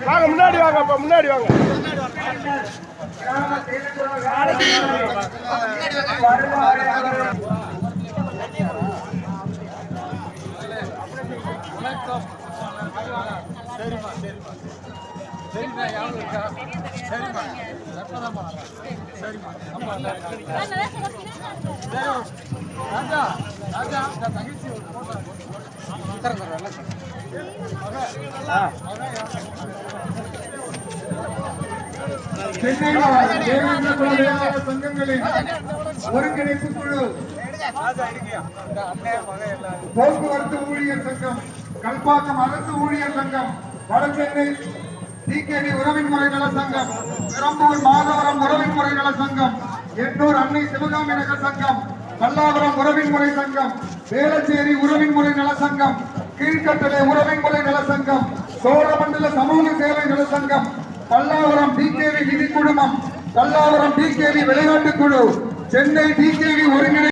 வாங்க முன்னாடி வாங்க, அப்ப முன்னாடி வாங்க. சரிம்மா சரிம்மா சரிம்மா யாரும் இருக்கா? சரிம்மா சரிம்மா சரிம்மா அம்மா சரி ராஜா ராஜா தங்கச்சி ஒரு போட்டோ தரேன் சங்கங்களின் ஒருங்கிணைப்பு குழு, போக்குவரத்து ஊழியர் சங்கம், கல்பாக்கம் அரசு ஊழியர் சங்கம், வடசென்னை டிகேடி உறவின் முறை நல சங்கம், பெரம்பூர் மாதவரம் உறவின் முறை நல சங்கம், எண்ணூர் அன்னை சிவகாமி நகர் சங்கம், பல்லாவரம் உறவின் முறை சங்கம், வேளச்சேரி உறவின் முறை நல சங்கம், கீழ்கட்டளை உறவின் முறை நல சங்கம், சோழமண்டல சமூக சேவை நல சங்கம், பல்லாவரம் டிகேவி நிதி குழுமம், பல்லாவரம் டிகேவி விளையாட்டு குழு, சென்னை டிகேவி ஒருங்கிணை